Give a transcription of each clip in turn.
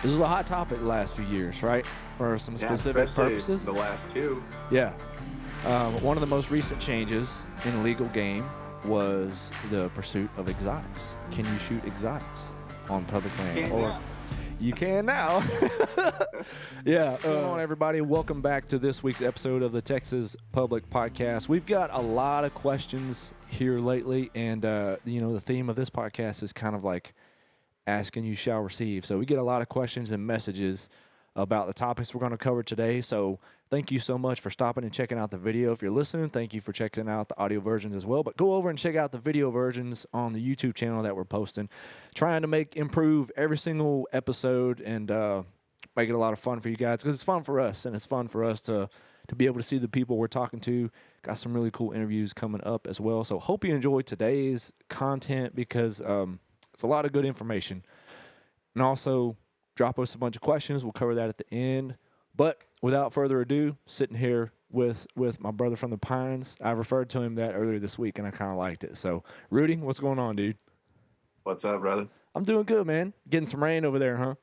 This was a hot topic the last few years, right? For some Yeah, specific especially purposes. the last two. Yeah. One of the most recent changes in a legal game was the pursuit of exotics. Can you shoot exotics on public land? Can Or now. you can now. Yeah. What's going on, everybody? Welcome back to this week's episode of the Texas Public Podcast. We've got a lot of questions here lately, and the theme of this podcast is kind of like asking you shall receive. So we get a lot of questions and messages about the topics we're going to cover today. So thank you so much for stopping and checking out the video. If you're listening, thank you for checking out the audio versions as well. But go over and check out the video versions on the YouTube channel that we're posting. Trying to improve every single episode and make it a lot of fun for you guys, because it's fun for us, and it's fun for us to be able to see the people we're talking to. Got some really cool interviews coming up as well. So hope you enjoyed today's content, because it's a lot of good information. And also, drop us a bunch of questions. We'll cover that at the end. But without further ado, sitting here with my brother from the Pines. I referred to him that earlier this week, and I kind of liked it. So, Rudy, what's going on, dude? What's up, brother? I'm doing good, man. Getting some rain over there, huh?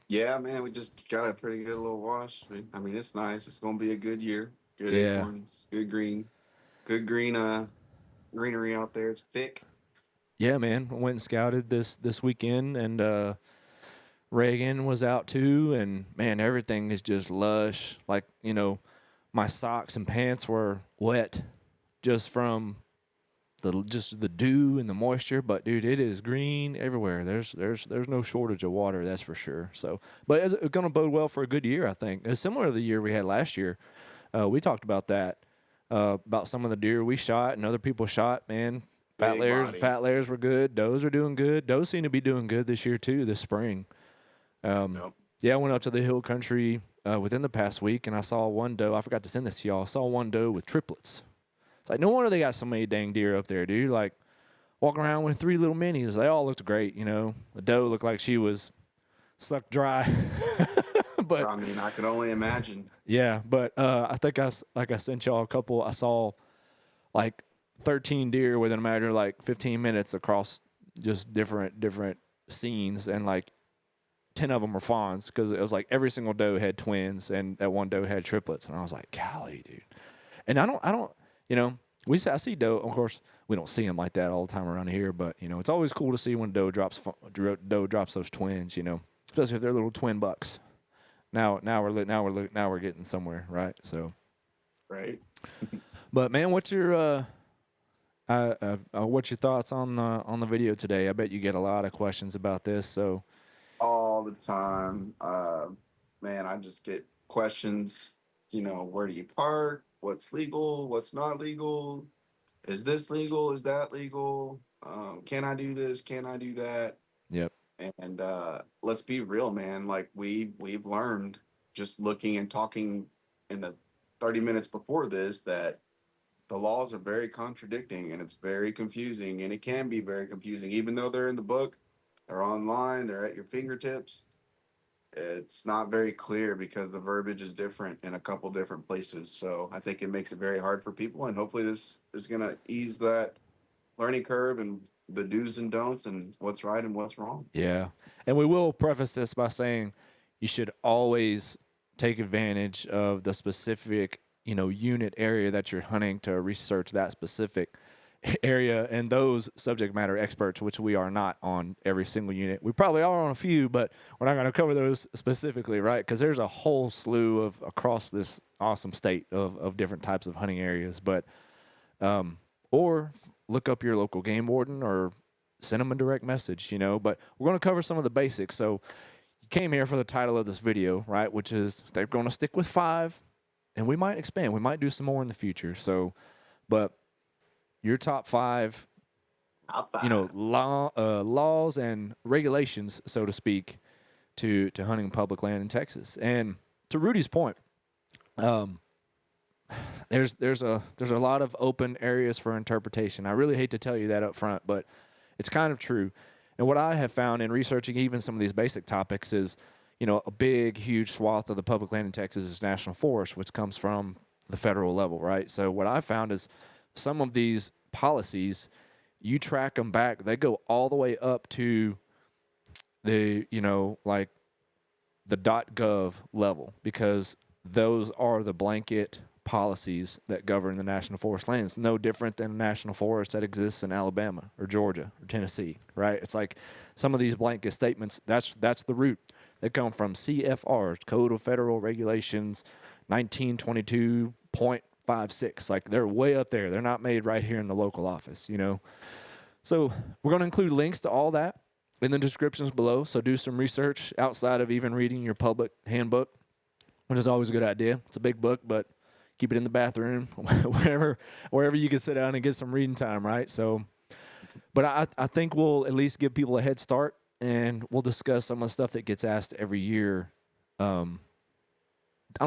Yeah, man, we just got a pretty good little wash. I mean, it's nice. It's gonna be a good year. Good Yeah. acorns, good green greenery out there. It's thick. Yeah, man. I went and scouted this weekend, and Reagan was out too, and man, everything is just lush. Like, my socks and pants were wet just from the dew and the moisture, but dude, it is green everywhere. There's no shortage of water, that's for sure. So, but it's going to bode well for a good year, I think. It's similar to the year we had last year. We talked about that, about some of the deer we shot and other people shot. Man, fat Big layers bodies. were good. Does are doing good. Does seem to be doing good this year too, this spring. Yep. Yeah, I went up to the hill country within the past week, and I saw one doe. I forgot to send this to y'all. I saw one doe with triplets. It's like, no wonder they got so many dang deer up there, dude. Like, walking around with 3 little minis. They all looked great, The doe looked like she was sucked dry. But I mean, I could only imagine. yeah, but I think I sent y'all a couple. I saw like 13 deer within a matter of like 15 minutes across just different scenes, and like 10 of them were fawns, because it was like every single doe had twins and that one doe had triplets. And I was like, golly, dude. And I don't, I see doe. Of course, we don't see them like that all the time around here, but it's always cool to see when doe drops those twins, especially if they're little twin bucks. Now we're getting somewhere, right? So, Right. but man, what's your thoughts on the video today? I bet you get a lot of questions about this. So, All the time. Man, I just get questions, where do you park? What's legal? What's not legal? Is this legal? Is that legal? Can I do this? Can I do that? yep. And let's be real, man. Like we've learned just looking and talking in the 30 minutes before this that the laws are very contradicting, and it's very confusing, and it can be very confusing, even though they're in the book, they're online, they're at your fingertips. It's not very clear because the verbiage is different in a couple different places. So I think it makes it very hard for people, and hopefully this is going to ease that learning curve and the do's and don'ts and what's right and what's wrong. Yeah. And we will preface this by saying you should always take advantage of the specific, unit area that you're hunting to research that specific area and those subject matter experts, which we are not on every single unit. We probably are on a few, but we're not going to cover those specifically, right? Because there's a whole slew of across this awesome state of different types of hunting areas. But or look up your local game warden or send them a direct message, But we're going to cover some of the basics. So you came here for the title of this video, right? Which is they're going to stick with 5, and we might expand. We might do some more in the future. So, but your top 5, laws and regulations, so to speak, to hunting public land in Texas. And to Rudy's point, there's a lot of open areas for interpretation. I really hate to tell you that up front, but it's kind of true. And what I have found in researching even some of these basic topics is, a big, huge swath of the public land in Texas is national forest, which comes from the federal level, right? So what I found is some of these policies, you track them back, they go all the way up to the, like the .gov level, because those are the blanket policies that govern the national forest lands. No different than a national forest that exists in Alabama or Georgia or Tennessee, right? It's like some of these blanket statements, that's the root. They come from CFRs, Code of Federal Regulations, 1922.56. Like, they're way up there. They're not made right here in the local office, you know? So we're going to include links to all that in the descriptions below. So do some research outside of even reading your public handbook, which is always a good idea. It's a big book, but keep it in the bathroom, wherever you can sit down and get some reading time, right? So, but I think we'll at least give people a head start, and we'll discuss some of the stuff that gets asked every year. I don't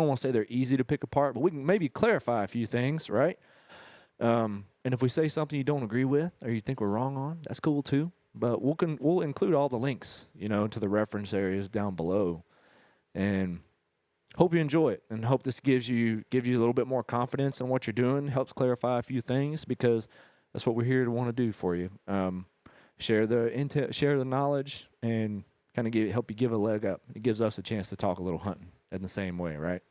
want to say they're easy to pick apart, but we can maybe clarify a few things, right? And if we say something you don't agree with or you think we're wrong on, that's cool too. But we'll include all the links, you know, to the reference areas down below, and hope you enjoy it, and hope this gives you a little bit more confidence in what you're doing, helps clarify a few things, because that's what we're here to want to do for you. Share the intel, share the knowledge, and kind of help you give a leg up. It gives us a chance to talk a little hunting in the same way, right?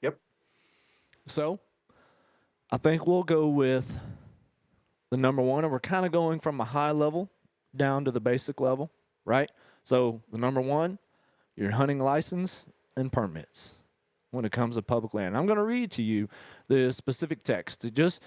Yep. So I think we'll go with the number one, and we're kind of going from a high level down to the basic level, right? So the number one, your hunting license and permits when it comes to public land. I'm going to read to you the specific text, just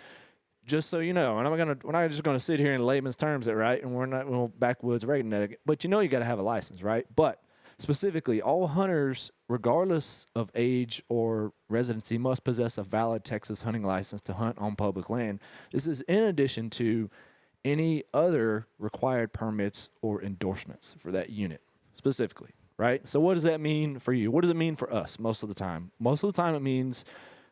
so you know. And we're not just going to sit here in layman's terms, right? And we're not backwoods rating it. But you know you got to have a license, right? But specifically, all hunters, regardless of age or residency, must possess a valid Texas hunting license to hunt on public land. This is in addition to any other required permits or endorsements for that unit specifically, right? So what does that mean for you? What does it mean for us most of the time? Most of the time it means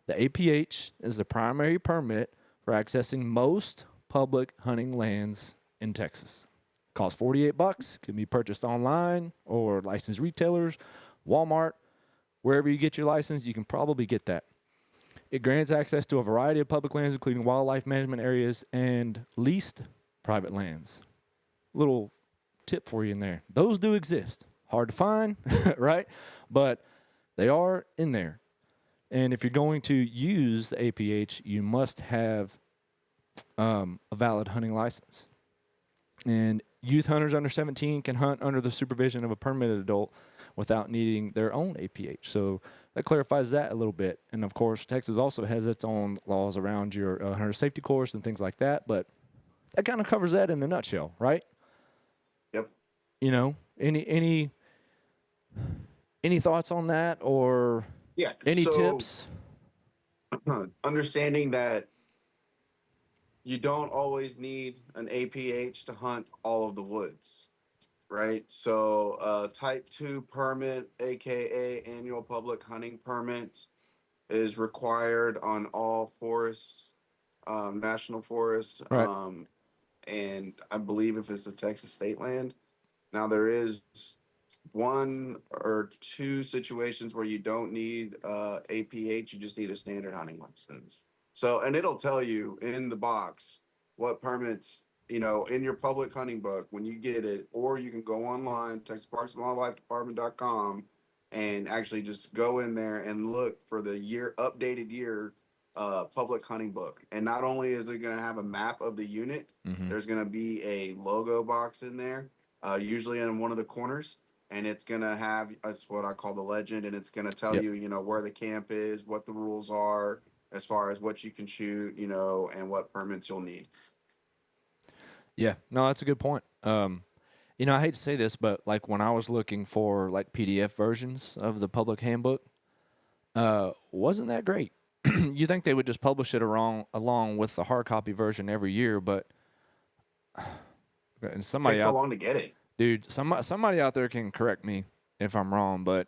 the APH is the primary permit for accessing most public hunting lands in Texas. Costs $48, can be purchased online or licensed retailers, Walmart, wherever you get your license, you can probably get that. It grants access to a variety of public lands, including wildlife management areas and leased private lands. Little tip for you in there. Those do exist. Hard to find, right? But they are in there. And if you're going to use the APH, you must have a valid hunting license. And youth hunters under 17 can hunt under the supervision of a permitted adult without needing their own APH. So that clarifies that a little bit. And of course, Texas also has its own laws around your hunter safety course and things like that. But that kind of covers that in a nutshell, right? Yep. You know, any thoughts on that, or any tips? Understanding that you don't always need an APH to hunt all of the woods, right? So type 2 permit, aka annual public hunting permit, is required on all forests, national forests, Right. and I believe if it's a Texas state land. Now there is one or two situations where you don't need APH, you just need a standard hunting license. So, and it'll tell you in the box what permits, you know, in your public hunting book when you get it, or you can go online, Texas Parks and Wildlife Department.com, and actually just go in there and look for the updated year public hunting book. And not only is it going to have a map of the unit, there's going to be a logo box in there, usually in one of the corners. And it's going to have, that's what I call the legend. And it's going to tell you, you know, where the camp is, what the rules are as far as what you can shoot, you know, and what permits you'll need. Yeah, no, that's a good point. You know, I hate to say this, but like when I was looking for like PDF versions of the public handbook, wasn't that great. You think they would just publish it along with the hard copy version every year, but and somebody takes so long to get it. Dude, somebody out there can correct me if I'm wrong, but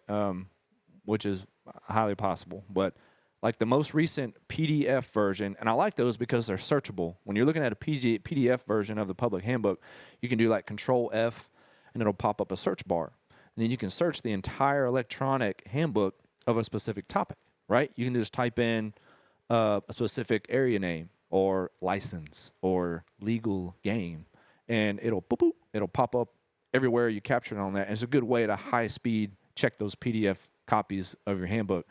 which is highly possible. But like the most recent PDF version, and I like those because they're searchable. When you're looking at a PDF version of the public handbook, you can do like Control F, and it'll pop up a search bar. And then you can search the entire electronic handbook of a specific topic, right? You can just type in a specific area name or license or legal game, and it'll pop up everywhere you capture it on that. And it's a good way to high speed check those PDF copies of your handbook.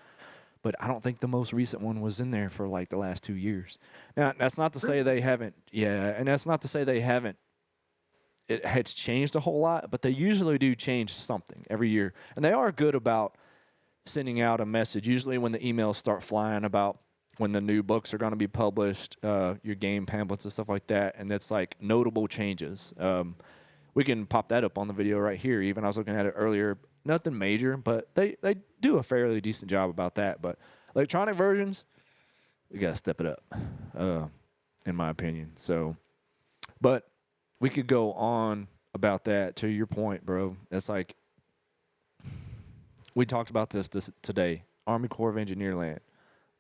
But I don't think the most recent one was in there for like the last 2 years. Now, that's not to say they haven't. Yeah, and that's not to say they haven't. It's changed a whole lot, but they usually do change something every year, and they are good about sending out a message. Usually, when the emails start flying about when the new books are going to be published, your game pamphlets and stuff like that, and that's like notable changes. We can pop that up on the video right here. Even I was looking at it earlier. Nothing major, but they do a fairly decent job about that. But electronic versions, you got to step it up, in my opinion. So, but we could go on about that. To your point, bro, it's like we talked about this today. Army Corps of Engineer Land,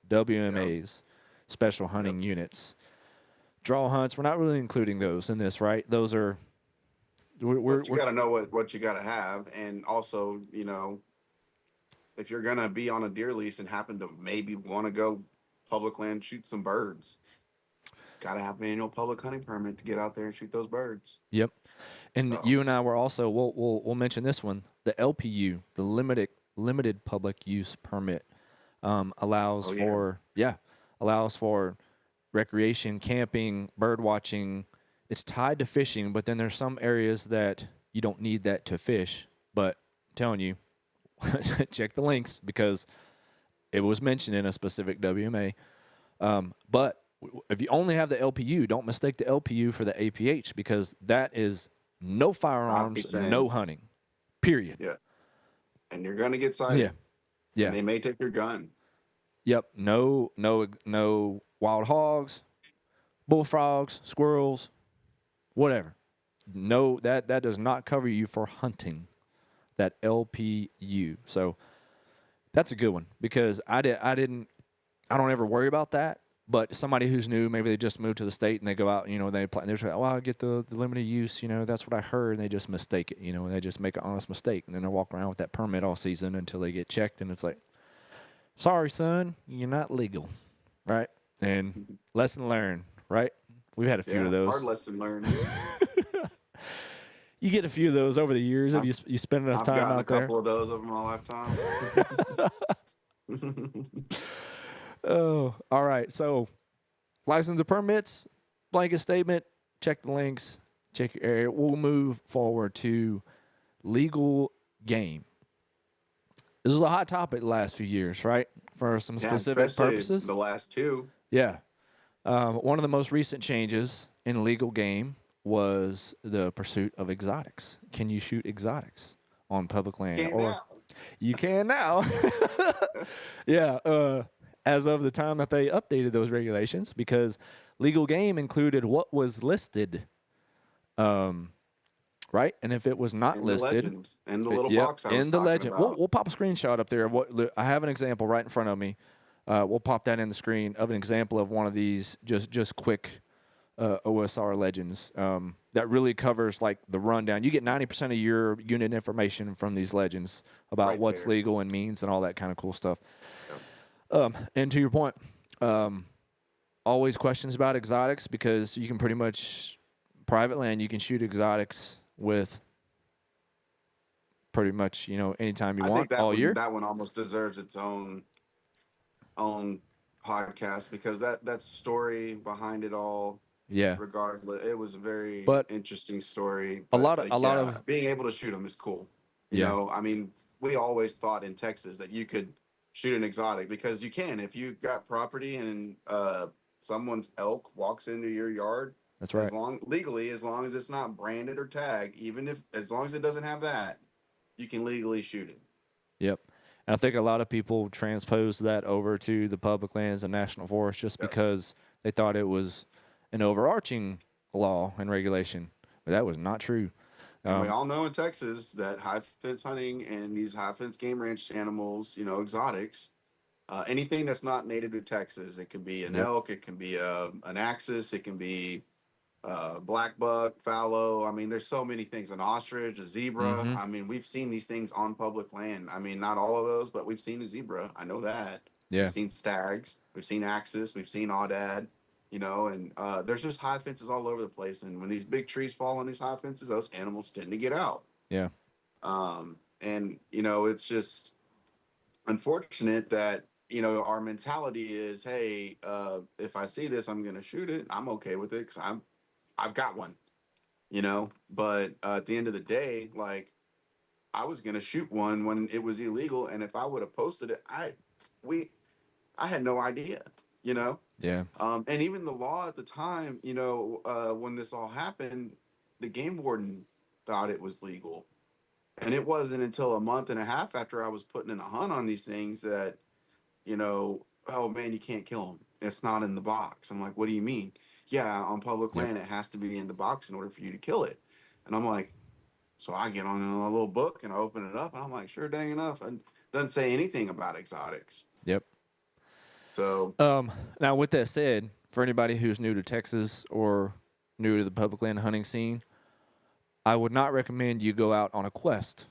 WMAs, special hunting units, draw hunts. We're not really including those in this, right? Those are You got to know what you got to have, and also, if you're gonna be on a deer lease and happen to maybe want to go public land shoot some birds, got to have an annual public hunting permit to get out there and shoot those birds. Yep. And So, you and I were also we'll mention this one, the LPU, the limited public use permit, allows allows for recreation, camping, bird watching. It's tied to fishing, but then there's some areas that you don't need that to fish. But I'm telling you, check the links because it was mentioned in a specific WMA. But if you only have the LPU, don't mistake the LPU for the APH because that is no firearms, no hunting, period. Yeah. And you're gonna get cited. Yeah. And they may take your gun. Yep. No wild hogs, bullfrogs, squirrels, whatever. No, that does not cover you for hunting. That LPU. So that's a good one because I don't ever worry about that. But somebody who's new, maybe they just moved to the state and they go out, they're like, well, I get the limited use, that's what I heard, and they just mistake it, and they just make an honest mistake, and then they're walking around with that permit all season until they get checked, and it's like, sorry, son, you're not legal, right? And lesson learned, right? We've had a few of those. Hard lesson learned. You get a few of those over the years if you spend enough time out there. I've gotten a couple of those over my lifetime. Oh, all right. So, license and permits, blanket statement, check the links, check your area. We'll move forward to legal game. This was a hot topic the last few years, right? For some specific purposes. The last two. Yeah. One of the most recent changes in legal game was the pursuit of exotics. Can you shoot exotics on public land? You can now. Yeah. As of the time that they updated those regulations, because legal game included what was listed, right? And if it was not listed, and the little box I was in the legend, about. We'll pop a screenshot up there of what I have an example right in front of me. We'll pop that in the screen of an example of one of these just quick OSR legends that really covers like the rundown. You get 90% of your unit information from these legends about what's legal and means and all that kind of cool stuff. Yep. And to your point, always questions about exotics because you can pretty much private land. You can shoot exotics with pretty much anytime you want all year. That one almost deserves its own podcast because that story behind it all. Yeah. Regardless, it was a very interesting story. A lot of being able to shoot them is cool. You know, I mean, we always thought in Texas that you could shoot an exotic because you can if you got property and someone's elk walks into your yard. That's right. As long as it's not branded or tagged, as long as it doesn't have that, you can legally shoot it. Yep. And I think a lot of people transpose that over to the public lands and national forests just because they thought it was an overarching law and regulation, but that was not true. And we all know in Texas that high fence hunting and these high fence game ranch animals, exotics, anything that's not native to Texas, it can be an elk, it can be an axis, it can be black buck, fallow. I mean, there's so many things. An ostrich, a zebra. Mm-hmm. I mean, we've seen these things on public land. I mean, not all of those, but we've seen a zebra. I know that. Yeah. We've seen stags. We've seen axis. We've seen aoudad. And there's just high fences all over the place. And when these big trees fall on these high fences, those animals tend to get out. Yeah. And it's just unfortunate that our mentality is, hey, if I see this, I'm gonna shoot it. I'm okay with it because I've got one. But at the end of the day, like, I was gonna shoot one when it was illegal, and if I would have posted it, we I had no idea. You know, Yeah. and even the law at the time, when this all happened, the game warden thought it was legal, and it wasn't until a month and a half after I was putting in a hunt on these things that, oh man, you can't kill them. It's not in the box. I'm like, what do you mean? Yeah, on public Yep. land, it has to be in the box in order for you to kill it. And I'm like, so I get on a little book and I open it up, and I'm like, sure, dang enough, and it doesn't say anything about exotics. Yep. So Now, with that said, for anybody who's new to Texas or new to the public land hunting scene, I would not recommend you go out on a quest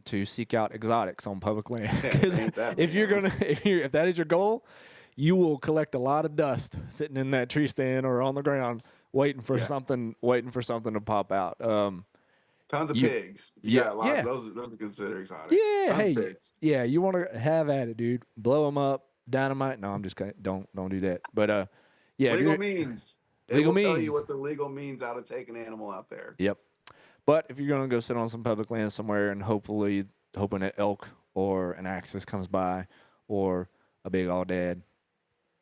to seek out exotics on public land. Because if that is your goal, you will collect a lot of dust sitting in that tree stand or on the ground waiting for something to pop out. Tons of pigs. Yeah, yeah. Those are considered exotic. Yeah, Tons hey, of pigs. yeah, you want to have at it, dude. Blow them up, dynamite. No, I'm just kidding. Don't do that. But yeah, Legal means. It legal will tell you means. what the legal means out of take an animal out there. Yep. But if you're gonna go sit on some public land somewhere and hoping an elk or an axis comes by or a big all dad,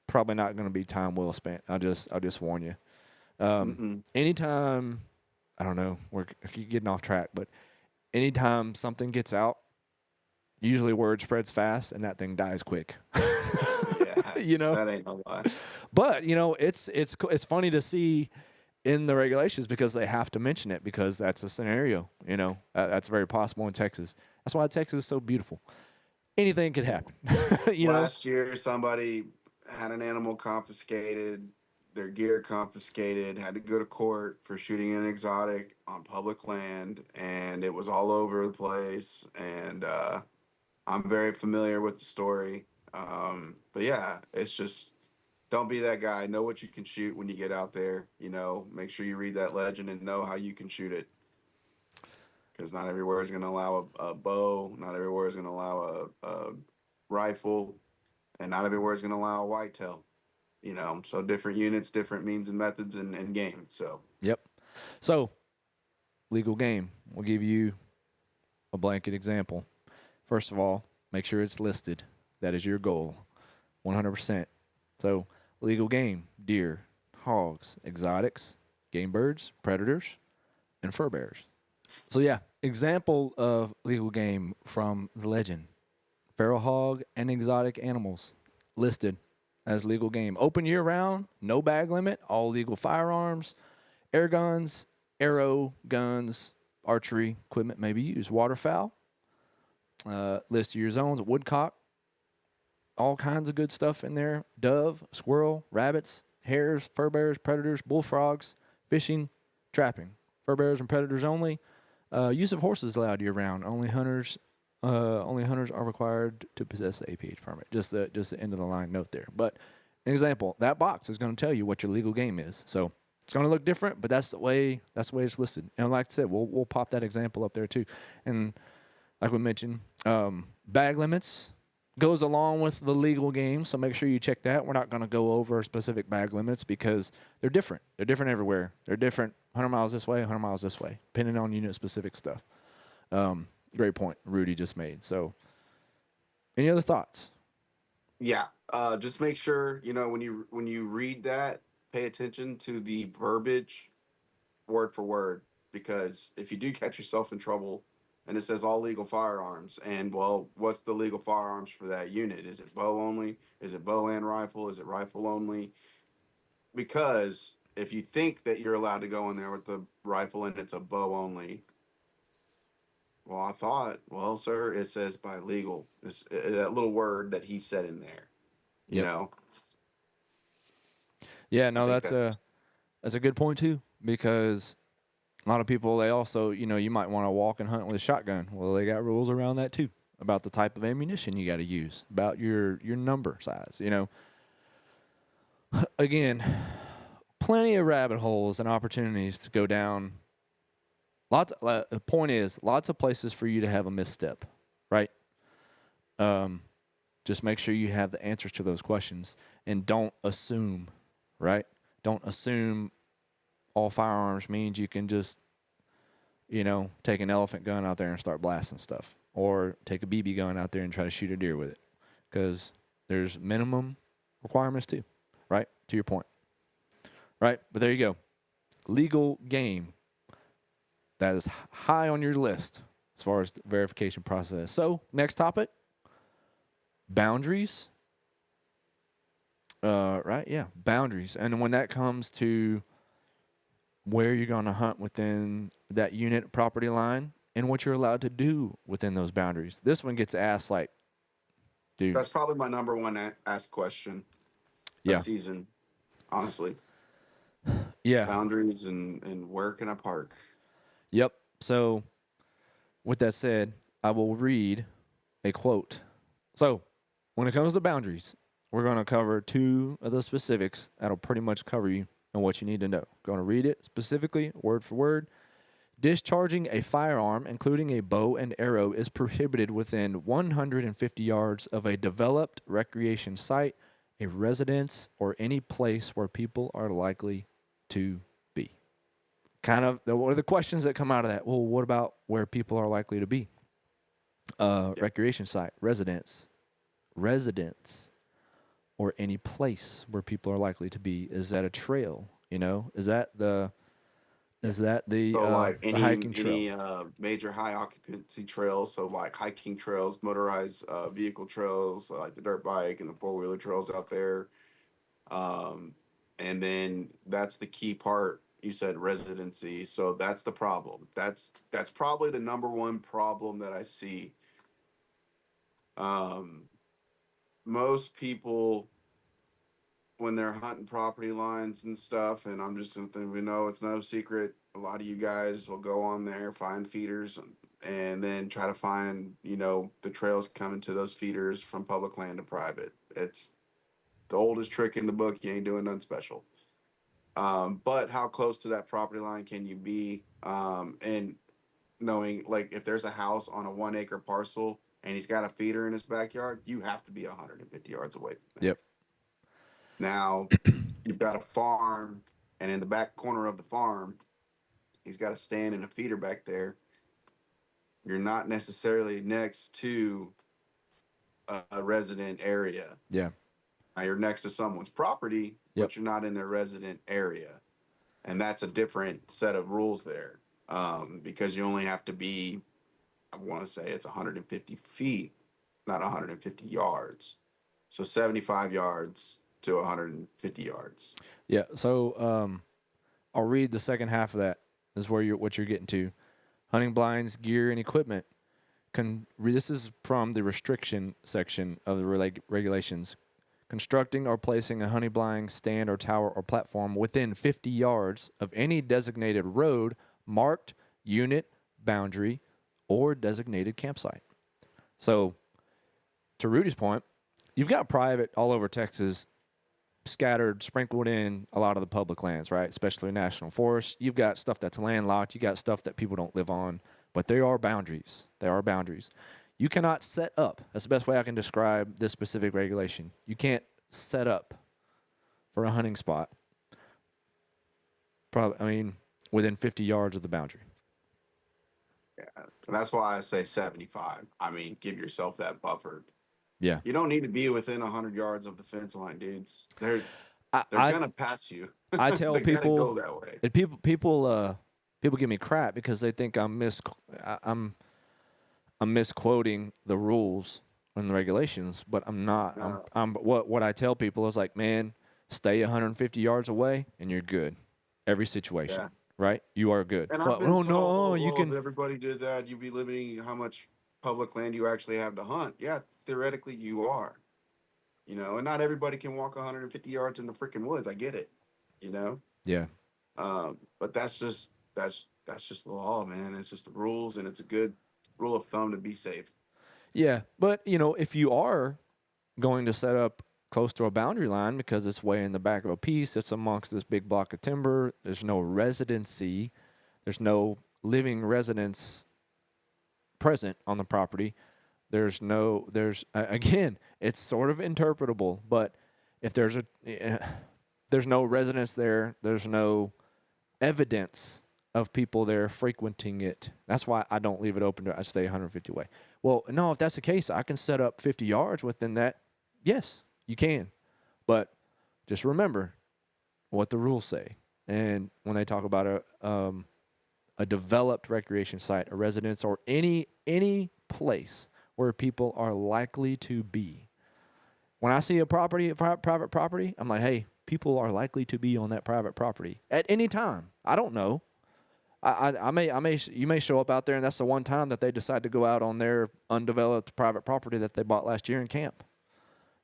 probably not gonna be time well spent. I'll just warn you. Anytime, I don't know, we're getting off track, but anytime something gets out, usually word spreads fast and that thing dies quick. Yeah, that ain't no lie. But it's funny to see in the regulations because they have to mention it because that's a scenario. That's very possible in Texas. That's why Texas is so beautiful. Anything could happen. Last year, somebody had an animal confiscated, their gear confiscated, had to go to court for shooting an exotic on public land, and it was all over the place. And I'm very familiar with the story. But yeah, it's just, don't be that guy. Know what you can shoot when you get out there. Make sure you read that legend and know how you can shoot it. Because not everywhere is going to allow a bow. Not everywhere is going to allow a rifle. And not everywhere is going to allow a whitetail. So different units, different means and methods and game. So. Yep. So, legal game. We'll give you a blanket example. First of all, make sure it's listed. That is your goal. 100%. So, legal game, deer, hogs, exotics, game birds, predators, and fur bearers. So, yeah, example of legal game from the legend. Feral hog and exotic animals listed as legal game. Open year-round, no bag limit, all legal firearms, air guns, arrow guns, archery equipment may be used. Waterfowl, list your zones, woodcock, all kinds of good stuff in there. Dove, squirrel, rabbits, hares, fur bears, predators, bullfrogs, fishing, trapping. Fur bears and predators only. Use of horses allowed year-round. Only hunters are required to possess the APH permit. Just the end of the line note there. But an example, that box is going to tell you what your legal game is. So it's going to look different, but that's the way it's listed. And like I said, we'll pop that example up there too. And like we mentioned, bag limits goes along with the legal game, so make sure you check that. We're not going to go over specific bag limits because they're different. They're different everywhere. They're different 100 miles this way, 100 miles this way, depending on unit-specific stuff. Great point Rudy just made. So any other thoughts? Yeah, just make sure, when you read that, pay attention to the verbiage word for word, because if you do catch yourself in trouble and it says all legal firearms, and well, what's the legal firearms for that unit? Is it bow only? Is it bow and rifle? Is it rifle only? Because if you think that you're allowed to go in there with the rifle and it's a bow only, well, I thought, well, sir, it says by legal. It's that little word that he said in there, you know. Yeah, no, that's a good point too, because a lot of people, they also, you might want to walk and hunt with a shotgun. Well, they got rules around that too, about the type of ammunition you got to use, about your number size, Again, plenty of rabbit holes and opportunities to go down. The point is, lots of places for you to have a misstep. right? Just make sure you have the answers to those questions and don't assume, right? Don't assume all firearms means you can just, take an elephant gun out there and start blasting stuff, or take a BB gun out there and try to shoot a deer with it, because there's minimum requirements too, right? To your point, right? But there you go. Legal game. That is high on your list as far as the verification process. So, next topic, boundaries. Right? Yeah, boundaries. And when that comes to where you're going to hunt within that unit property line and what you're allowed to do within those boundaries. This one gets asked like, dude. That's probably my number one asked question a Yeah. season, honestly. Yeah. Boundaries and where can I park? Yep. So, with that said, I will read a quote. So, when it comes to boundaries, we're going to cover two of the specifics that'll pretty much cover you and what you need to know. Going to read it specifically, word for word. Discharging a firearm, including a bow and arrow, is prohibited within 150 yards of a developed recreation site, a residence, or any place where people are likely to be. Kind of, what are the questions that come out of that? Well, what about where people are likely to be? Recreation site, residence, or any place where people are likely to be. Is that a trail? Is that the So like the hiking trail? any major high occupancy trails, so like hiking trails, motorized vehicle trails, like the dirt bike and the four-wheeler trails out there. Um, and then that's the key part. You said residency, so that's the problem. That's probably the number one problem that I see. Um, Most people when they're hunting property lines and stuff, and I'm just something we know it's no secret. A lot of you guys will go on there, find feeders, and then try to find, the trails coming to those feeders from public land to private. It's the oldest trick in the book. You ain't doing nothing special. But how close to that property line can you be? And knowing, like, if there's a house on a 1 acre parcel and he's got a feeder in his backyard, you have to be 150 yards away from it. Yep. Now, you've got a farm, and in the back corner of the farm, he's got a stand and a feeder back there. You're not necessarily next to a resident area. Yeah. Now, you're next to someone's property, Yep. but you're not in their resident area. And that's a different set of rules there, because you only have to be, I want to say it's 150 feet, not 150 yards. So 75 yards to 150 yards. Yeah. So I'll read the second half of that. This is what you're getting to. Hunting blinds, gear, and equipment. This is from the restriction section of the regulations. Constructing or placing a hunting blind, stand, or tower or platform within 50 yards of any designated road, marked unit, boundary, or designated campsite. So, to Rudy's point, you've got private all over Texas, scattered, sprinkled in a lot of the public lands, right? Especially national forests. You've got stuff that's landlocked. You got stuff that people don't live on, but there are boundaries. There are boundaries. You cannot set up. That's the best way I can describe this specific regulation. You can't set up for a hunting spot. Within 50 yards of the boundary. Yeah. So that's why I say 75. Give yourself that buffer. Yeah. You don't need to be within 100 yards of the fence line, dudes. They're I gonna pass you. I tell They gotta people go that way. and people give me crap because they think I'm misquoting the rules and the regulations, but I'm not. What I tell people is like, man, stay 150 yards away and you're good. Every situation, Yeah. right? You are good. And I've been told, if everybody did that, you'd be limiting how much public land you actually have to hunt. Yeah, theoretically you are. And not everybody can walk 150 yards in the freaking woods. I get it. Yeah. But that's just the law, man. It's just the rules, and it's a good rule of thumb to be safe. Yeah, but if you are going to set up close to a boundary line because it's way in the back of a piece, it's amongst this big block of timber, there's no residency, there's no living residents present on the property, Again, it's sort of interpretable, but if there's no residents there, there's no evidence of people there frequenting it. That's why I don't leave it open I stay 150 away. Well, no, if that's the case, I can set up 50 yards within that. Yes, you can. But just remember what the rules say. And when they talk about a developed recreation site, a residence, or any place where people are likely to be. When I see a private property, I'm like, hey, people are likely to be on that private property at any time. I don't know. You may show up out there, and that's the one time that they decide to go out on their undeveloped private property that they bought last year and camp.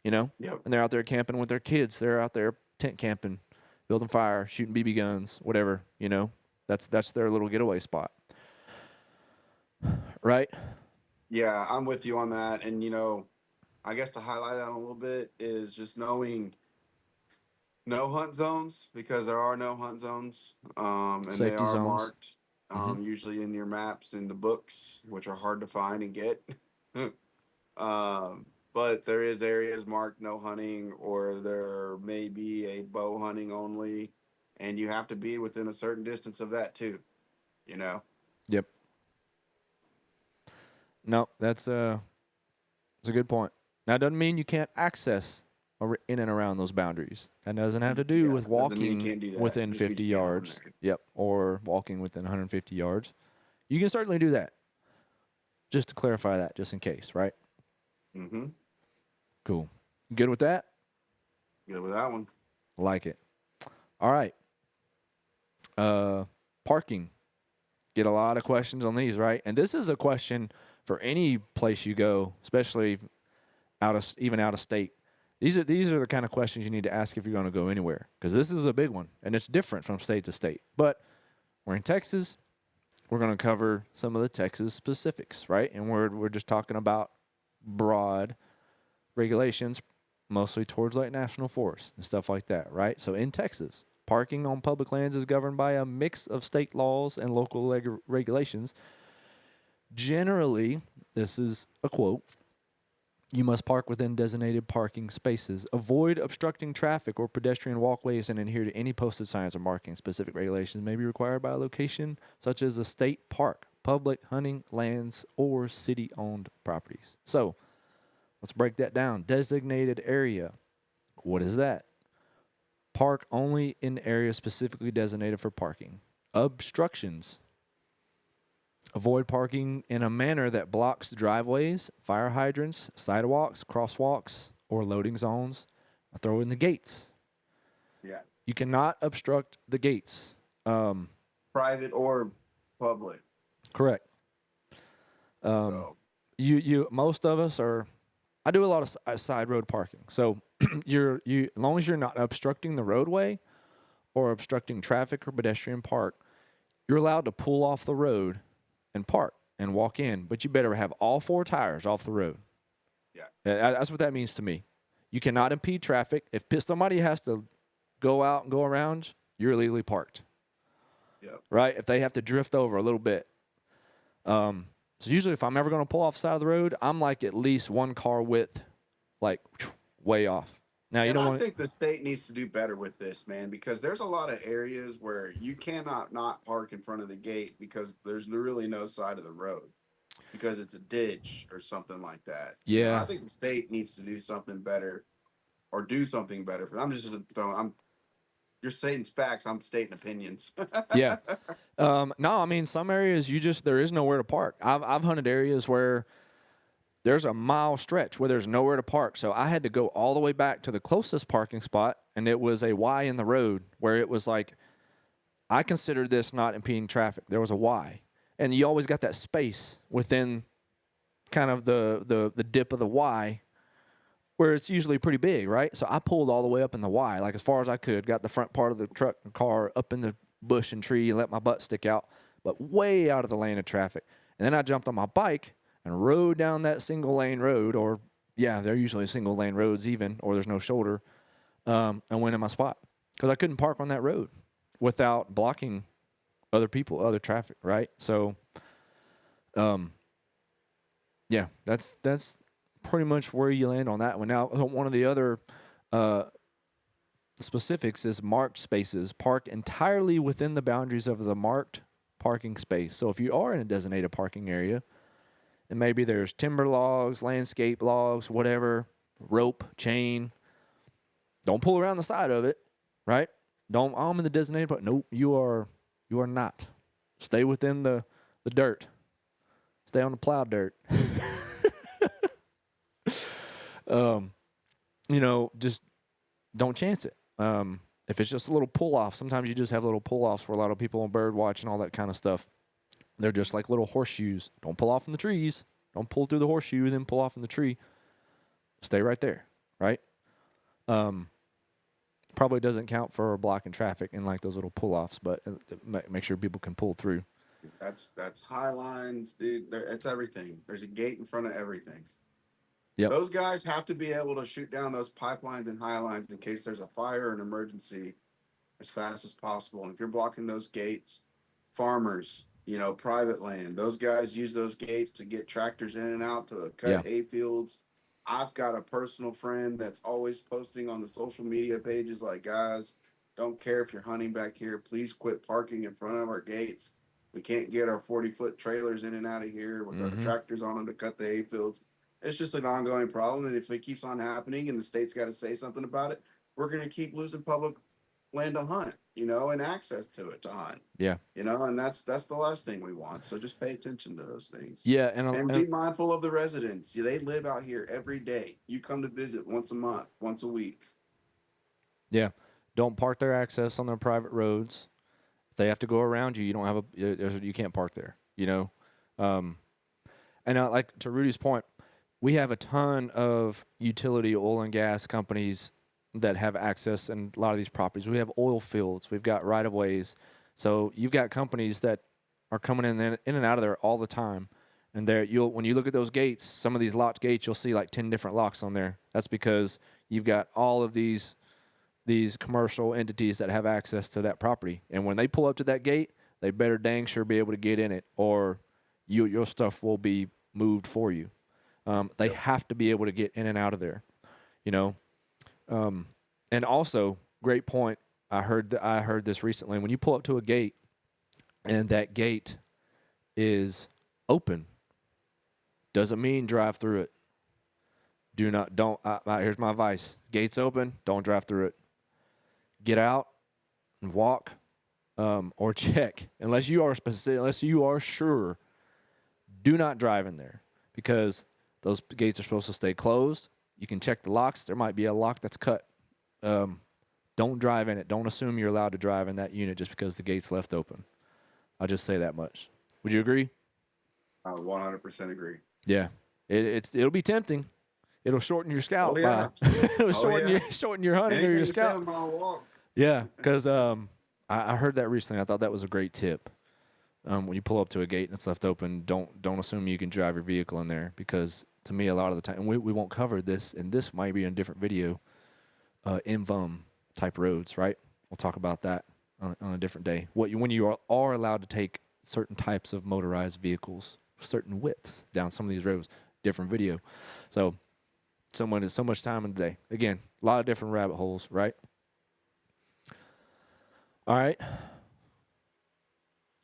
Yep. And they're out there camping with their kids. They're out there tent camping, building fire, shooting BB guns, whatever. That's their little getaway spot, right? Yeah, I'm with you on that. And I guess to highlight that a little bit is just knowing no hunt zones, because there are no hunt zones, and they Safety are zones. marked, usually in your maps in the books, which are hard to find and get. But there is areas marked no hunting, or there may be a bow hunting only, and you have to be within a certain distance of that too. Yep. No, that's a good point. Now, it doesn't mean you can't access in and around those boundaries. That doesn't have to do with walking within 50 yards. Yep, or walking within 150 yards. You can certainly do that. Just to clarify that, just in case, right? Mm-hmm. Cool. Good with that? Good with that one. Like it. All right. Parking. Get a lot of questions on these, right? And this is a question for any place you go, especially even out of state. These are the kind of questions you need to ask if you're going to go anywhere, because this is a big one, and it's different from state to state. But we're in Texas. We're going to cover some of the Texas specifics, right? And we're just talking about broad regulations, mostly towards like national forests and stuff like that, right? So in Texas, parking on public lands is governed by a mix of state laws and local regulations. Generally, this is a quote, you must park within designated parking spaces, avoid obstructing traffic or pedestrian walkways, and adhere to any posted signs or markings. Specific regulations may be required by a location such as a state park, public hunting lands, or city-owned properties. So let's break that down. Designated area. What is that? Park only in areas specifically designated for parking. Obstructions. Avoid parking in a manner that blocks driveways, fire hydrants, sidewalks, crosswalks, or loading zones. I'll throw in the gates. Yeah. You cannot obstruct the gates. Private or public. Correct. You most of us are. I do a lot of side road parking. So as long as you're not obstructing the roadway or obstructing traffic or pedestrian park, you're allowed to pull off the road and park and walk in, but you better have all four tires off the road. Yeah. That's what that means to me. You cannot impede traffic. If somebody has to go out and go around, you're illegally parked. Yep. Right? If they have to drift over a little bit. So usually if I'm ever going to pull off the side of the road, I'm like at least one car width, like way off. Now, I think the state needs to do better with this, man, because there's a lot of areas where you cannot not park in front of the gate because there's really no side of the road because it's a ditch or something like that. Yeah. I think the state needs to do something better or do something better. You're stating facts. I'm stating opinions. Yeah. No, I mean, some areas there is nowhere to park. I've hunted areas where there's a mile stretch where there's nowhere to park. So I had to go all the way back to the closest parking spot, and it was a Y in the road where it was like, I considered this not impeding traffic. There was a Y. And you always got that space within kind of the dip of the Y where it's usually pretty big, right? So I pulled all the way up in the Y, like as far as I could, got the front part of the car up in the bush and tree and let my butt stick out, but way out of the lane of traffic. And then I jumped on my bike and rode down that single lane road, or they're usually single lane roads even, or there's no shoulder, and went in my spot because I couldn't park on that road without blocking other people, other traffic, right? So, Yeah, that's pretty much where you land on that one. Now, one of the other specifics is marked spaces. Park entirely within the boundaries of the marked parking space. So if you are in a designated parking area, and maybe there's timber logs, landscape logs, whatever, rope, chain, don't pull around the side of it, right? Don't, I'm in the designated park. Nope, you are not. Stay within the dirt. Stay on the plowed dirt. Just don't chance it. If it's just a little pull off, sometimes you just have little pull offs for a lot of people on bird watch and all that kind of stuff. They're just like little horseshoes. Don't pull off in the trees. Don't pull through the horseshoe, then pull off in the tree. Stay right there, right? Probably doesn't count for blocking traffic in like those little pull offs, but make sure people can pull through. That's high lines, dude. It's everything. There's a gate in front of everything. Yep. Those guys have to be able to shoot down those pipelines and high lines in case there's a fire or an emergency as fast as possible. And if you're blocking those gates, farmers, private land, those guys use those gates to get tractors in and out to cut hay fields. I've got a personal friend that's always posting on the social media pages like, guys, don't care if you're hunting back here. Please quit parking in front of our gates. We can't get our 40-foot trailers in and out of here with our tractors on them to cut the hay fields. It's just an ongoing problem, and if it keeps on happening and the state's got to say something about it, we're going to keep losing public land to hunt, and access to it to hunt. Yeah. And that's the last thing we want. So just pay attention to those things. Yeah, and be mindful of the residents. They live out here every day. You come to visit once a month, once a week. Yeah. Don't park their access on their private roads. If they have to go around you, you can't park there, And like to Rudy's point, we have a ton of utility oil and gas companies that have access in a lot of these properties. We have oil fields. We've got right-of-ways. So you've got companies that are coming in and out of there all the time. And when you look at those gates, some of these locked gates, you'll see like 10 different locks on there. That's because you've got all of these commercial entities that have access to that property. And when they pull up to that gate, they better dang sure be able to get in it, or your stuff will be moved for you. They have to be able to get in and out of there, and also, great point. I heard this recently. When you pull up to a gate, and that gate is open, doesn't mean drive through it. Here's my advice: gates open, don't drive through it. Get out and walk, or check. Unless you are sure, do not drive in there, because those gates are supposed to stay closed. You can check the locks. There might be a lock that's cut. Don't drive in it. Don't assume you're allowed to drive in that unit just because the gate's left open. I'll just say that much. Would you agree? I 100% agree. Yeah. It'll be tempting. It'll shorten your scout. Oh, yeah. It'll shorten your hunting or your scout. 7-mile walk. Yeah, because I heard that recently. I thought that was a great tip. When you pull up to a gate and it's left open, don't assume you can drive your vehicle in there, because to me, a lot of the time, and we won't cover this, and this might be in a different video, MVUM type roads, right? We'll talk about that on a different day. When you are allowed to take certain types of motorized vehicles, certain widths down some of these roads, different video. So much time in the day. Again, a lot of different rabbit holes, right? All right.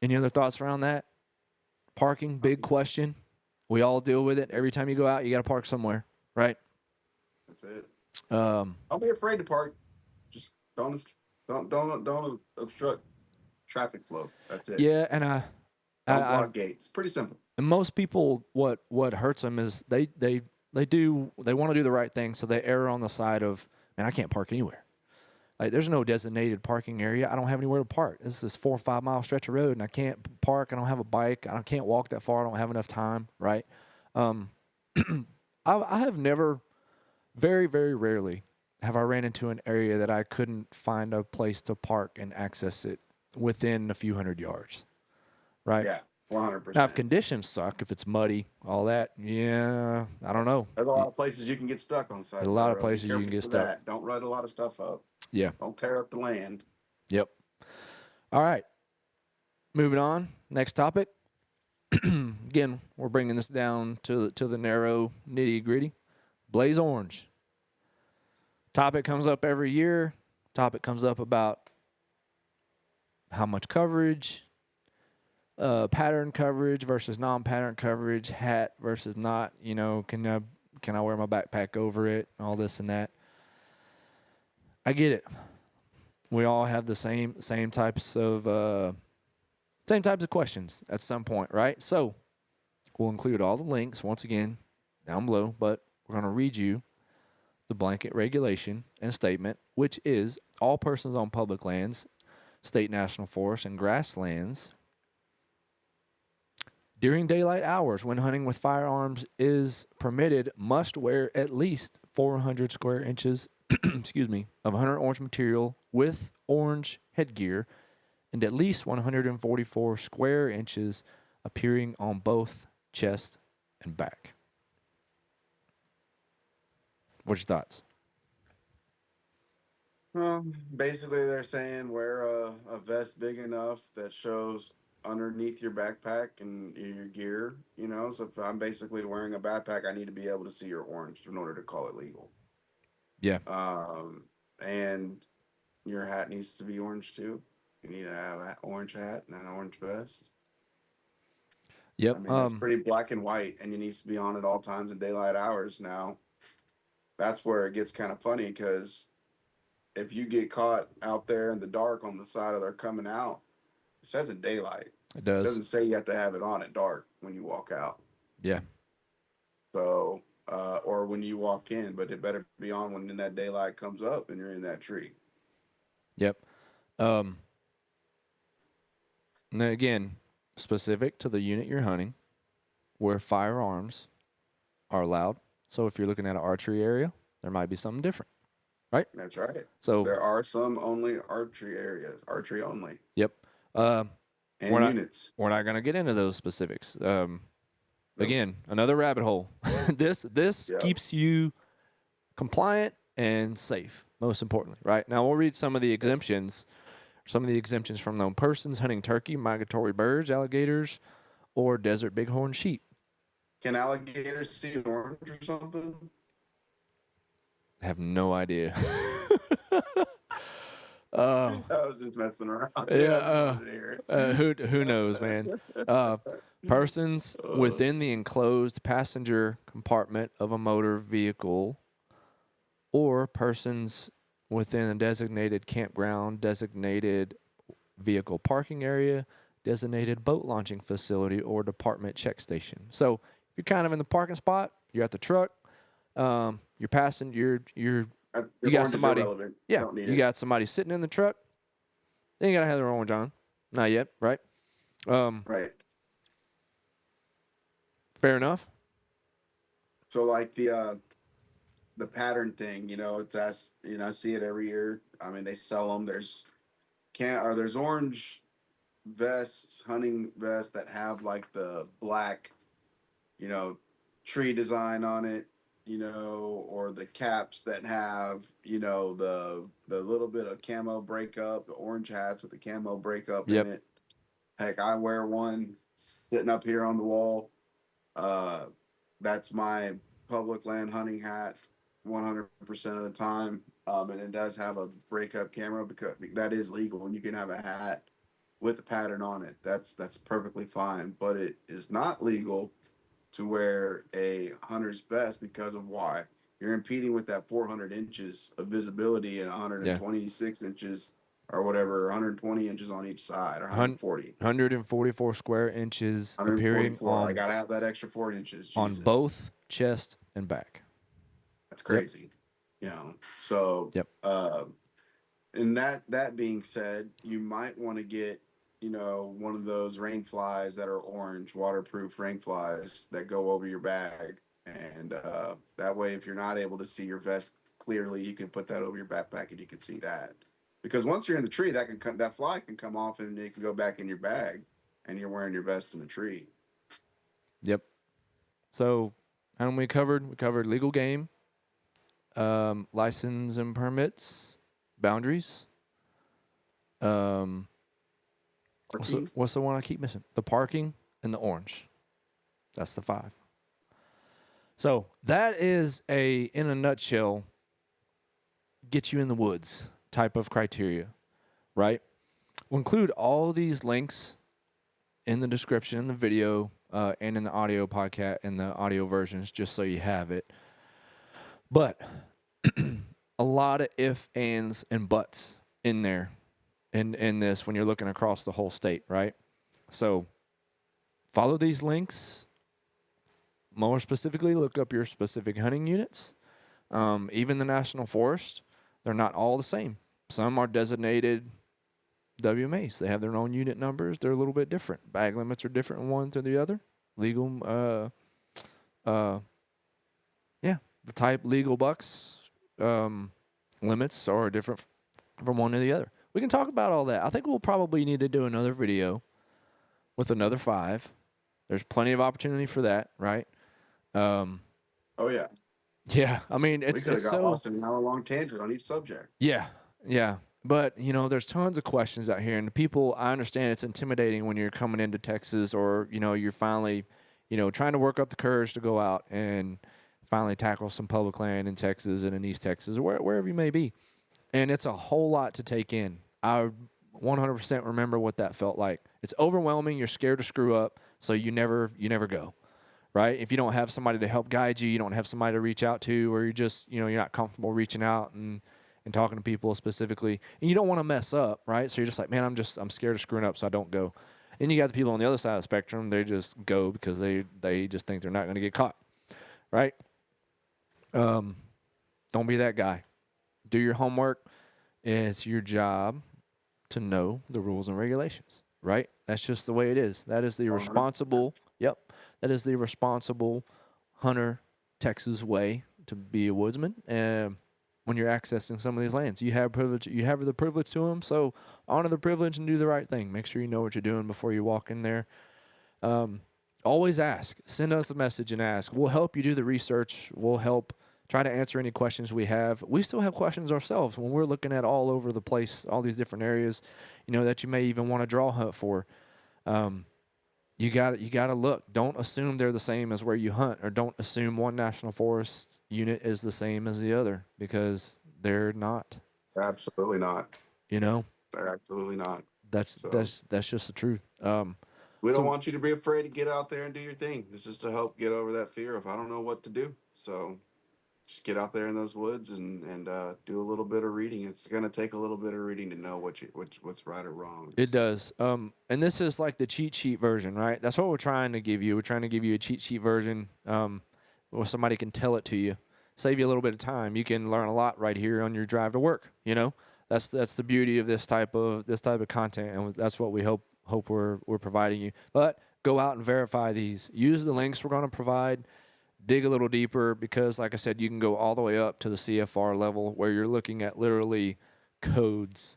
Any other thoughts around that? Parking, big question. We all deal with it. Every time you go out, you got to park somewhere, right? That's it. Don't be afraid to park. Just don't obstruct traffic flow. That's it. Yeah, and don't block gates. Pretty simple. And most people, what hurts them is they want to do the right thing, so they err on the side of, man, I can't park anywhere. Like, there's no designated parking area. I don't have anywhere to park. This is 4 or 5 mile stretch of road, and I can't park. I don't have a bike. I can't walk that far. I don't have enough time, right? I have never, very, very rarely, have I ran into an area that I couldn't find a place to park and access it within a few hundred yards, right? Yeah, 100%. Now, if conditions suck, if it's muddy, all that, yeah, I don't know. There's a lot of places you can get stuck on side. A lot of places you can get stuck. That. Don't rut a lot of stuff up. Yeah. Don't tear up the land. Yep. All right. Moving on. Next topic. Again, we're bringing this down to the narrow nitty gritty. Blaze Ornge. Topic comes up every year. Topic comes up about how much coverage, pattern coverage versus non-pattern coverage, hat versus not. You know, can I wear my backpack over it? All this and that. I get it. We all have the same types of questions at some point, right? So we'll include all the links once again down below, but we're going to read you the blanket regulation and statement, which is all persons on public lands, state national forests, and grasslands during daylight hours when hunting with firearms is permitted must wear at least 400 square inches excuse me, of hunter orange material with orange headgear and at least 144 square inches appearing on both chest and back. What's your thoughts? Well, basically, they're saying wear a vest big enough that shows underneath your backpack and your gear. You know, so if I'm basically wearing a backpack, I need to be able to see your orange in order to call it legal. Yeah. And your hat needs to be orange too. You need to have an orange hat and an orange vest. Yep. I mean, that's pretty black and white, and it needs to be on at all times in daylight hours. Now, that's where it gets kind of funny because if you get caught out there in the dark on the side of their coming out, it says in daylight. It It does. doesn't say you have to have it on at dark when you walk out. Yeah. So, or when you walk in, but it better be on when that daylight comes up and you're in that tree. Yep. And then again, specific to the unit you're hunting, where firearms are allowed. So if you're looking at an archery area, there might be something different, right? That's right. So there are some only archery areas, archery only. Yep. And units. We're not going to get into those specifics. Nope. Again, another rabbit hole. This Yep. keeps you compliant and safe, most importantly, right? Now we'll read some of the exemptions. Some of the exemptions from known persons hunting turkey, migratory birds, alligators, or desert bighorn sheep. Can alligators see orange or something? I have no idea. I was just messing around. Yeah, who knows, man? Persons within the enclosed passenger compartment of a motor vehicle or persons within a designated campground, designated vehicle parking area, designated boat launching facility, or department check station. So if you're kind of in the parking spot, you're at the truck, you're passing, you got somebody. Yeah, you got somebody sitting in the truck. They ain't gotta have their orange on, not yet, right? Right. Fair enough. So like the pattern thing, I see it every year. I mean, they sell them. There's orange vests, hunting vests that have like the black, tree design on it, or the caps that have, the little bit of camo breakup, the orange hats with the camo breakup in it. Heck, I wear one sitting up here on the wall. That's my public land hunting hat 100% of the time. And it does have a breakup camera because that is legal and you can have a hat with a pattern on it. That's perfectly fine, but it is not legal to wear a hunter's vest because of why? You're impeding with that 400 inches of visibility and 126 inches or whatever, 120 inches on each side, or 140. 144 square inches appearing on. I gotta have that extra 4 inches. Jesus. On both chest and back. That's crazy. So. Yep. And that being said, you might want to get, one of those rain flies that are orange, waterproof rain flies that go over your bag. And that way, if you're not able to see your vest clearly, you can put that over your backpack and you can see that. Because once you're in the tree, that fly can come off and it can go back in your bag, and you're wearing your vest in the tree. Yep. So, and we covered legal game, license and permits, boundaries. What's the one I keep missing? The parking and the Ornge. That's the 5. So that is in a nutshell, get you in the woods type of criteria, right? We'll include all these links in the description, in the video, and in the audio podcast, in the audio versions, just so you have it. But a lot of ifs, ands, and buts in there in this when you're looking across the whole state, right? So follow these links. More specifically, look up your specific hunting units. Even the National Forest, they're not all the same. Some are designated WMAs. They have their own unit numbers. They're a little bit different. Bag limits are different one to the other. Legal, the type legal bucks limits are different from one to the other. We can talk about all that. I think we'll probably need to do another video with another 5. There's plenty of opportunity for that, right? Oh yeah. Yeah, I mean, We it's could have got so lost in an hour-long tangent on each subject. yeah. But there's tons of questions out here, and the people, I understand it's intimidating when you're coming into Texas, or you're finally, trying to work up the courage to go out and finally tackle some public land in Texas and in East Texas, or wherever you may be, and it's a whole lot to take in. I 100% remember what that felt like. It's overwhelming. You're scared to screw up, so you never go. Right? If you don't have somebody to help guide you, you don't have somebody to reach out to, or you're just, you're not comfortable reaching out and talking to people specifically, and you don't want to mess up, right? So you're just like, man, I'm scared of screwing up, so I don't go. And you got the people on the other side of the spectrum, they just go because they just think they're not going to get caught, right? Don't be that guy. Do your homework. It's your job to know the rules and regulations, right? That's just the way it is. That is the responsible, that is the responsible hunter Texas way to be a woodsman. And when you're accessing some of these lands, you have privilege. You have the privilege to them, so honor the privilege and do the right thing. Make sure you know what you're doing before you walk in there. Always ask. Send us a message and ask. We'll help you do the research. We'll help try to answer any questions we have. We still have questions ourselves when we're looking at all over the place, all these different areas, that you may even want to draw hunt for. You got to look. Don't assume they're the same as where you hunt, or don't assume one National Forest unit is the same as the other, because they're not. They're absolutely not. They're absolutely not. That's just the truth. We don't want you to be afraid to get out there and do your thing. This is to help get over that fear of I don't know what to do. So just get out there in those woods and do a little bit of reading. It's going to take a little bit of reading to know what's right or wrong. It does. And this is like the cheat sheet version, right? That's what we're trying to give you. We're trying to give you a cheat sheet version where somebody can tell it to you, save you a little bit of time. You can learn a lot right here on your drive to work. That's the beauty of this type of content, and that's what we hope we're providing you. But go out and verify these. Use the links we're going to provide. Dig a little deeper, because, like I said, you can go all the way up to the CFR level, where you're looking at literally codes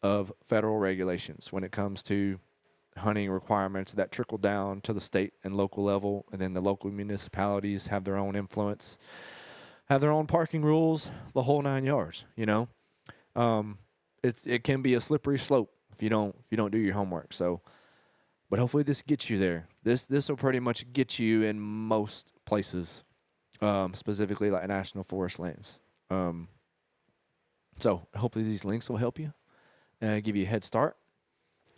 of federal regulations when it comes to hunting requirements that trickle down to the state and local level, and then the local municipalities have their own influence, have their own parking rules, the whole 9 yards. It can be a slippery slope if you don't do your homework. So, but hopefully this gets you there. This will pretty much get you in most places, specifically like national forest lands. So hopefully these links will help you and give you a head start.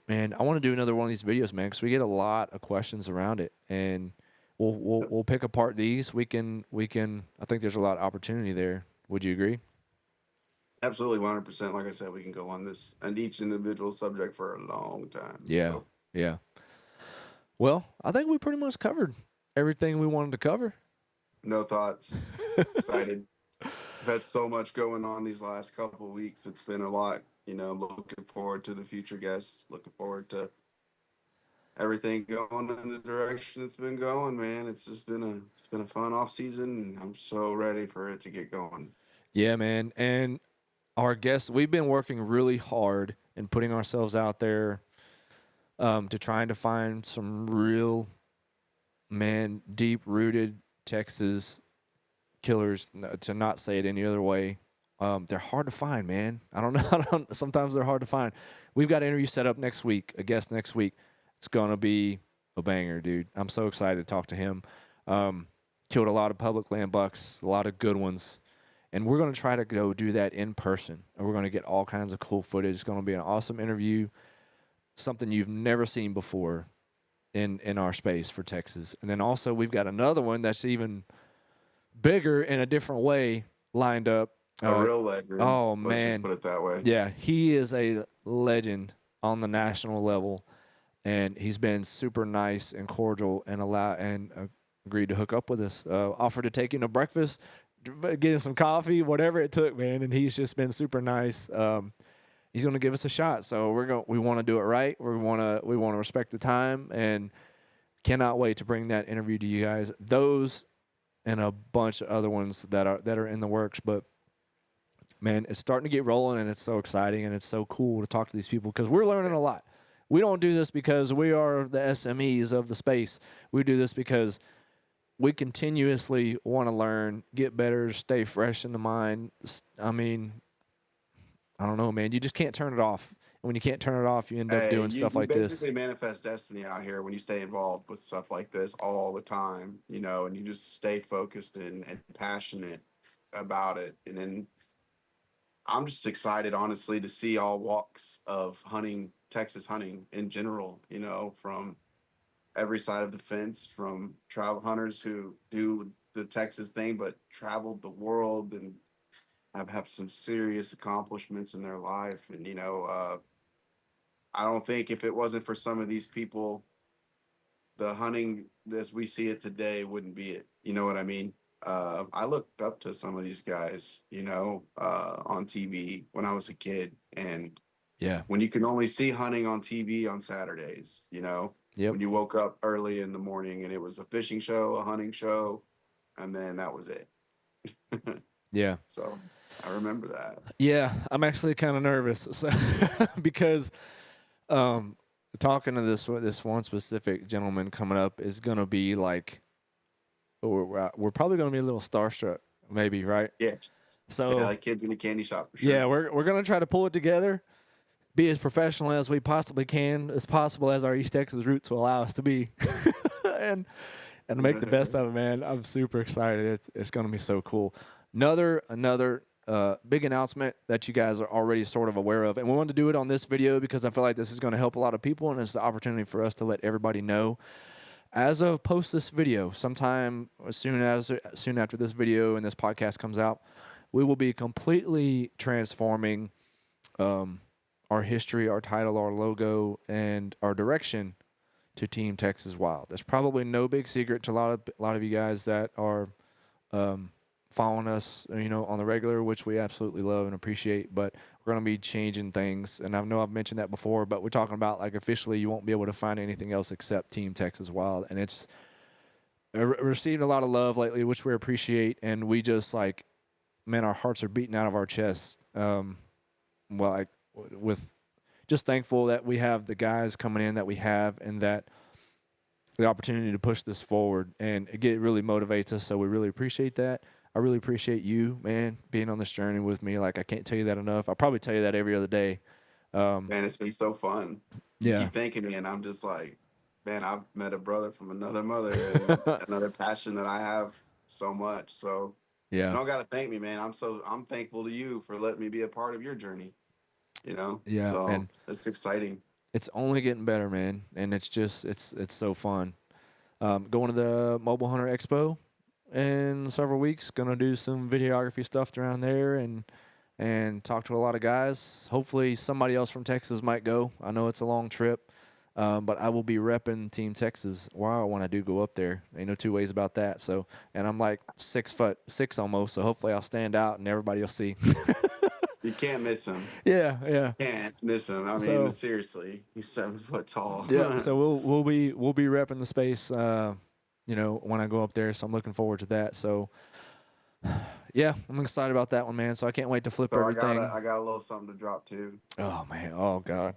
And I want to do another one of these videos, man, because we get a lot of questions around it, and we'll pick apart these. We can. I think there's a lot of opportunity there. Would you agree? Absolutely, 100%. Like I said, we can go on this and each individual subject for a long time. Yeah, so. Yeah. Well, I think we pretty much covered everything we wanted to cover. No thoughts. Excited. I've had so much going on these last couple of weeks. It's been a lot. Looking forward to the future guests. Looking forward to everything going in the direction it's been going, man. It's been a fun off season, and I'm so ready for it to get going. Yeah, man. And our guests, we've been working really hard and putting ourselves out there to trying to find some real, deep-rooted Texas killers, to not say it any other way. They're hard to find, man. I don't know. Sometimes they're hard to find. We've got an interview set up next week, a guest next week. It's going to be a banger, dude. I'm so excited to talk to him. Killed a lot of public land bucks, a lot of good ones. And we're going to try to go do that in person. And we're going to get all kinds of cool footage. It's going to be an awesome interview, something you've never seen before in our space for Texas. And then also we've got another one that's even bigger in a different way lined up. A real legend. Oh, Let's just man. put it that way. Yeah, he is a legend on the national level. And he's been super nice and cordial and agreed to hook up with us. Offered to take him to breakfast, get him some coffee, whatever it took, man. And he's just been super nice. He's going to give us a shot, so we want to do it right. We want to respect the time, and cannot wait to bring that interview to you guys. Those and a bunch of other ones that are in the works, but. Man, it's starting to get rolling, and it's so exciting, and it's so cool to talk to these people because we're learning a lot. We don't do this because we are the SMEs of the space. We do this because we continuously want to learn, get better, stay fresh in the mind. I mean, I don't know, man. You just can't turn it off. And when you can't turn it off, you end up doing stuff like this. You basically manifest destiny out here when you stay involved with stuff like this all the time, and you just stay focused and passionate about it. And then I'm just excited, honestly, to see all walks of hunting, Texas hunting in general, from every side of the fence, from travel hunters who do the Texas thing, but traveled the world and have some serious accomplishments in their life. And, I don't think if it wasn't for some of these people, the hunting as we see it today wouldn't be it. You know what I mean? I looked up to some of these guys, on TV when I was a kid. And Yeah. when you can only see hunting on TV on Saturdays, Yep. when you woke up early in the morning and it was a fishing show, a hunting show, and then that was it. Yeah. So I remember that. Yeah, I'm actually kind of nervous because talking to this one specific gentleman coming up is going to be like, we're probably going to be a little starstruck, maybe, right? Yeah. So like kids in a candy shop. For sure. Yeah, we're going to try to pull it together, be as professional as we possibly can, as possible as our East Texas roots will allow us to be, and make the best of it, man. I'm super excited. It's going to be so cool. Another big announcement that you guys are already sort of aware of, and we wanted to do it on this video because I feel like this is going to help a lot of people, and it's the opportunity for us to let everybody know. As of post this video, sometime soon after this video and this podcast comes out, we will be completely transforming our history, our title, our logo, and our direction to Team Texas Wild. There's probably no big secret to a lot of you guys that are following us, on the regular, which we absolutely love and appreciate. But we're going to be changing things, and I know I've mentioned that before, but we're talking about, like, officially you won't be able to find anything else except Team Texas Wild, and it's received a lot of love lately, which we appreciate, and we just, like, man, our hearts are beating out of our chests. With just thankful that we have the guys coming in that we have, and that the opportunity to push this forward, and it really motivates us. So we really appreciate that. I really appreciate you, man, being on this journey with me. Like, I can't tell you that enough. I'll probably tell you that every other day. Man, it's been so fun. Yeah. You keep thanking me, and I'm just like, man, I've met a brother from another mother and another passion that I have so much. So Yeah. you don't got to thank me, man. I'm thankful to you for letting me be a part of your journey. Yeah, so and it's exciting. It's only getting better, man, and it's so fun. Going to the Mobile Hunter Expo in several weeks. Gonna do some videography stuff around there and talk to a lot of guys. Hopefully somebody else from Texas might go. I know it's a long trip, but I will be repping Team Texas when I do go up there. Ain't no two ways about that. So, and I'm like 6'6" almost, so hopefully I'll stand out and everybody will see. You can't miss him. Yeah. Can't miss him. I mean, seriously, he's 7 foot tall. Yeah. So we'll be repping the space, when I go up there. So I'm looking forward to that. So yeah, I'm excited about that one, man. So I can't wait to flip everything. I got a little something to drop too. Oh man. Oh God.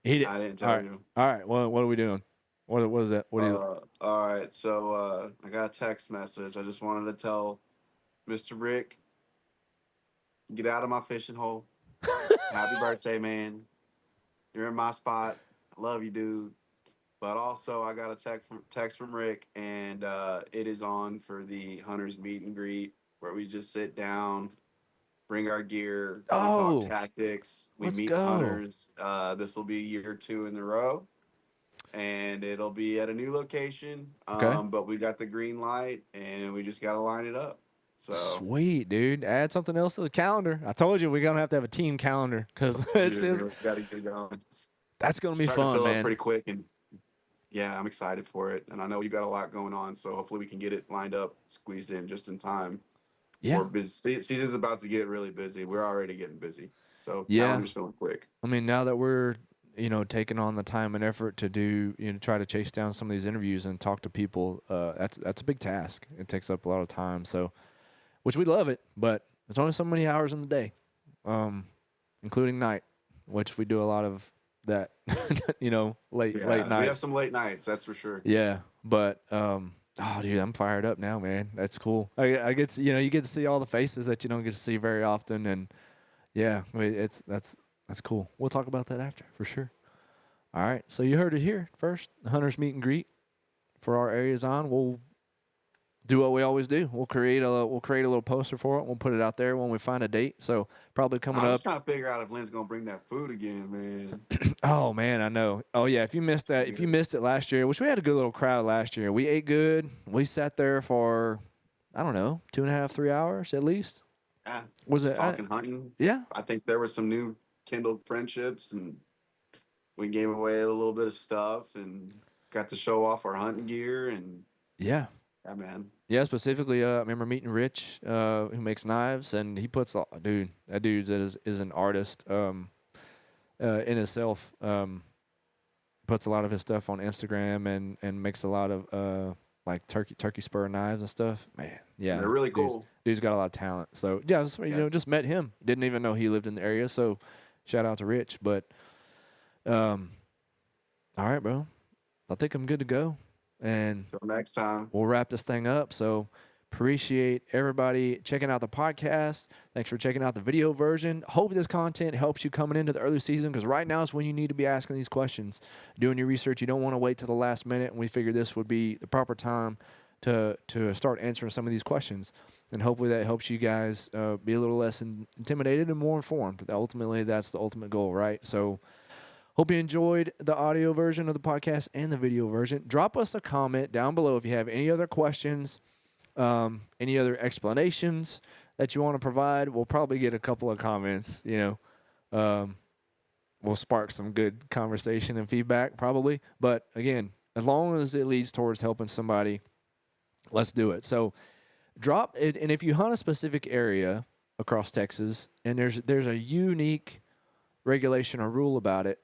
I didn't tell you. All right. Well, what are we doing? What is that? What do you? All right. So I got a text message. I just wanted to tell Mr. Rick, get out of my fishing hole. Happy birthday, man. You're in my spot. I love you, dude. But also, I got a text from Rick, and it is on for the hunters meet and greet, where we just sit down, bring our gear, we talk Oh, tactics, we let's meet go. hunters. This will be year 2 in a row, and it'll be at a new location. Okay. But we got the green light, and we just got to line it up. So, Sweet, dude. Add something else to the calendar. I told you we're going to have a team calendar because it's just, got to get it going. that's going to be Starting to fun, fill up man. pretty quick, and yeah, I'm excited for it. And I know you got a lot going on, so hopefully we can get it lined up, squeezed in just in time. Yeah. We're busy. Season's about to get really busy. We're already getting busy. So Yeah. calendar's filling quick. I mean, now that we're, taking on the time and effort to do, try to chase down some of these interviews and talk to people, that's a big task. It takes up a lot of time. So, which we love it, but there's only so many hours in the day, including night, which we do a lot of that, late nights. We have some late nights, that's for sure. Yeah, but oh, dude, I'm fired up now, man. That's cool. I get to, you get to see all the faces that you don't get to see very often, and yeah, I mean, that's cool. We'll talk about that after for sure. All right, so you heard it here first. The hunters meet and greet for our areas on. We'll do what we always do. We'll create a little poster for it. We'll put it out there when we find a date. So probably coming I'm up. just trying to figure out if Lynn's gonna bring that food again, man. Oh man, I know. Oh yeah, if you missed that, if you missed it last year, which we had a good little crowd last year. We ate good. We sat there for, I don't know, 2.5, 3 hours at least. Yeah, Was just it talking hunting? Yeah. I think there were some new kindled friendships, and we gave away a little bit of stuff and got to show off our hunting gear. And Yeah. yeah, man. Yeah, specifically, I remember meeting Rich, who makes knives, and he puts, that dude is an artist in himself. Puts a lot of his stuff on Instagram and makes a lot of like turkey spur knives and stuff. Man, yeah, They're really cool. Dude's got a lot of talent. So yeah, just met him. Didn't even know he lived in the area. So shout out to Rich. But all right, bro. I think I'm good to go. And Until next time, we'll wrap this thing up. So appreciate everybody checking out the podcast. Thanks for checking out the video version. Hope this content helps you coming into the early season, because right now is when you need to be asking these questions, doing your research. You don't want to wait till the last minute, and we figured this would be the proper time to start answering some of these questions. And hopefully that helps you guys be a little less intimidated and more informed. But ultimately, that's the ultimate goal, right? So hope you enjoyed the audio version of the podcast and the video version. Drop us a comment down below if you have any other questions, any other explanations that you want to provide. We'll probably get a couple of comments, we'll spark some good conversation and feedback probably. But again, as long as it leads towards helping somebody, let's do it. So drop it. And if you hunt a specific area across Texas and there's a unique regulation or rule about it,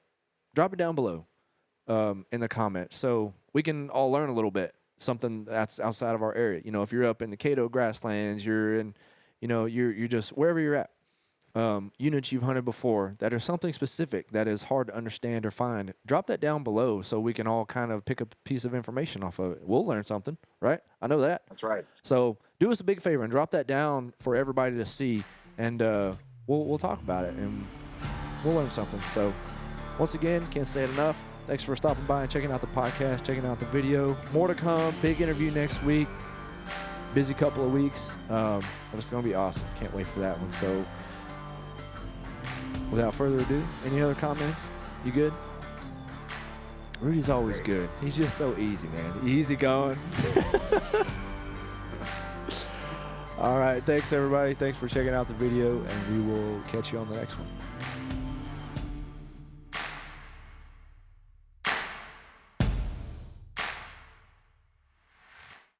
drop it down below in the comments so we can all learn a little bit, something that's outside of our area. If you're up in the Cato grasslands, you're in, you're just wherever you're at, units you've hunted before that are something specific that is hard to understand or find, drop that down below so we can all kind of pick up a piece of information off of it. We'll learn something, right? I know that. that's right. So do us a big favor and drop that down for everybody to see, and we'll talk about it and we'll learn something. So once again, can't say it enough. Thanks for stopping by and checking out the podcast, checking out the video. More to come. Big interview next week. Busy couple of weeks. But it's going to be awesome. Can't wait for that one. So without further ado, any other comments? You good? Rudy's always good. He's just so easy, man. Easy going. All right. Thanks, everybody. Thanks for checking out the video, and we will catch you on the next one.